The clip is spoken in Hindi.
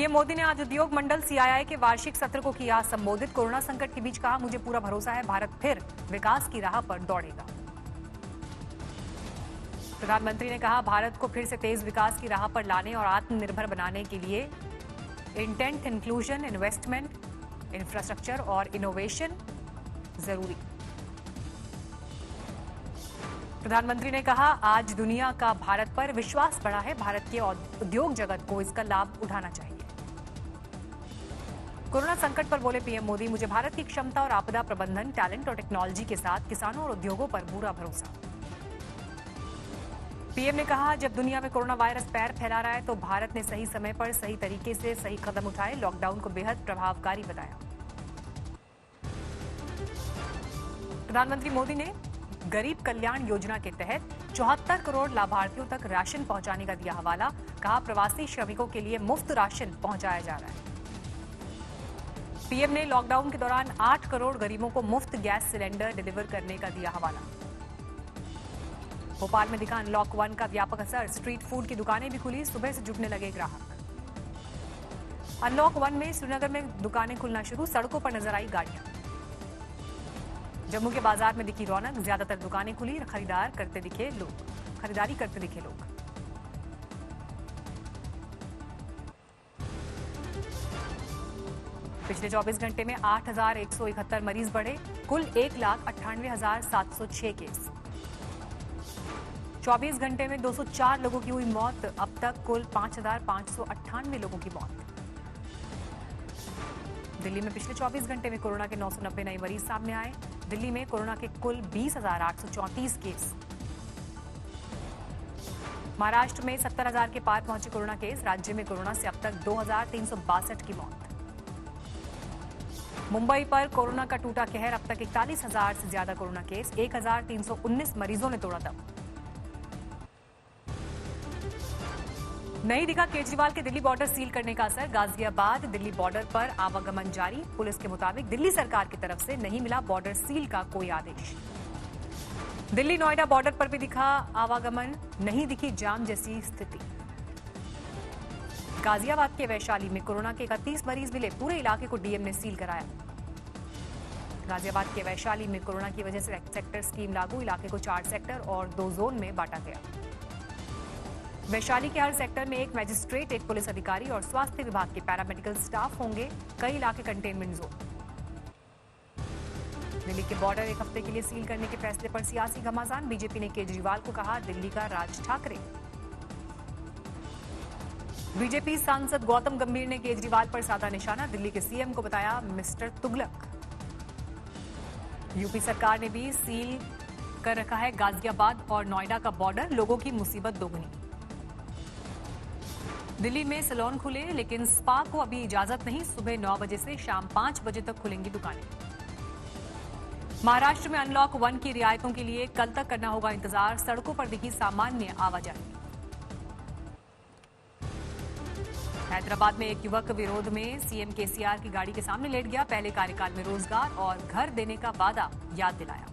पीएम मोदी ने आज उद्योग मंडल सीआईआई के वार्षिक सत्र को किया संबोधित। कोरोना संकट के बीच कहा, मुझे पूरा भरोसा है भारत फिर विकास की राह पर दौड़ेगा। प्रधानमंत्री ने कहा, भारत को फिर से तेज विकास की राह पर लाने और आत्मनिर्भर बनाने के लिए इंटेंट, इंक्लूजन, इन्वेस्टमेंट, इंफ्रास्ट्रक्चर और इनोवेशन जरूरी। प्रधानमंत्री ने कहा, आज दुनिया का भारत पर विश्वास बढ़ा है। भारत के उद्योग जगत को इसका लाभ उठाना चाहिए। कोरोना संकट पर बोले पीएम मोदी, मुझे भारत की क्षमता और आपदा प्रबंधन, टैलेंट और टेक्नोलॉजी के साथ किसानों और उद्योगों पर पूरा भरोसा। पीएम ने कहा, जब दुनिया में कोरोना वायरस पैर फैला रहा है तो भारत ने सही समय पर सही तरीके से सही कदम उठाए, लॉकडाउन को बेहद प्रभावकारी बताया। प्रधानमंत्री मोदी ने गरीब कल्याण योजना के तहत 74 करोड़ लाभार्थियों तक राशन पहुंचाने का दिया हवाला। कहा, प्रवासी श्रमिकों के लिए मुफ्त राशन पहुंचाया जा रहा है। पीएम ने लॉकडाउन के दौरान 8 करोड़ गरीबों को मुफ्त गैस सिलेंडर डिलीवर करने का दिया हवाला। भोपाल में दिखा अनलॉक 1 का व्यापक असर। स्ट्रीट फूड की दुकानें भी खुली, सुबह से जुटने लगे ग्राहक। अनलॉक 1 में श्रीनगर में दुकानें खुलना शुरू, सड़कों पर नजर आई गाड़ियां। जम्मू के बाजार में दिखी रौनक, ज्यादातर दुकानें खुली, खरीदारी करते दिखे लोग। पिछले 24 घंटे में 8,171 मरीज बढ़े, कुल 1,98,706 केस। 24 घंटे में 204 लोगों की हुई मौत, अब तक कुल 5,598 लोगों की मौत। दिल्ली में पिछले 24 घंटे में कोरोना के 990 नए मरीज सामने आए। दिल्ली में कोरोना के कुल 20,834 केस। महाराष्ट्र में 70,000 के पार पहुंचे कोरोना केस। राज्य में कोरोना से अब तक 2,362 की मौत। मुंबई पर कोरोना का टूटा कहर, अब तक 41,000 से ज्यादा कोरोना केस, 1,319 मरीजों ने तोड़ा दम। नहीं दिखा केजरीवाल के दिल्ली बॉर्डर सील करने का असर। गाजियाबाद दिल्ली बॉर्डर पर आवागमन जारी। पुलिस के मुताबिक दिल्ली सरकार की तरफ से नहीं मिला बॉर्डर सील का कोई आदेश। दिल्ली नोएडा बॉर्डर पर भी दिखा आवागमन, नहीं दिखी जाम जैसी स्थिति। गाजियाबाद के वैशाली में कोरोना के 31 मरीज मिले, पूरे इलाके को डीएम ने सील कराया। गाजियाबाद के वैशाली में कोरोना की वजह से सेक्टर स्कीम लागू, इलाके को 4 सेक्टर और 2 जोन में बांटा गया। वैशाली के हर सेक्टर में एक मैजिस्ट्रेट, एक पुलिस अधिकारी और स्वास्थ्य विभाग के पैरामेडिकल स्टाफ होंगे। कई इलाके कंटेनमेंट जोन। दिल्ली के बॉर्डर एक हफ्ते के लिए सील करने के फैसले पर सियासी घमासान। बीजेपी ने केजरीवाल को कहा, दिल्ली का राज ठाकरे। बीजेपी सांसद गौतम गंभीर ने केजरीवाल पर साधा निशाना। दिल्ली के सीएम को बताया मिस्टर तुगलक। यूपी सरकार ने भी सील कर रखा है गाजियाबाद और नोएडा का बॉर्डर, लोगों की मुसीबत दोगुनी। दिल्ली में सैलून खुले, लेकिन स्पा को अभी इजाजत नहीं। सुबह 9 बजे से शाम 5 बजे तक खुलेंगी दुकानें। महाराष्ट्र में अनलॉक 1 की रियायतों के लिए कल तक करना होगा इंतजार। सड़कों पर दिखी सामान्य आवाजाही। हैदराबाद में एक युवक विरोध में सीएम केसीआर की गाड़ी के सामने लेट गया। पहले कार्यकाल में रोजगार और घर देने का वादा याद दिलाया।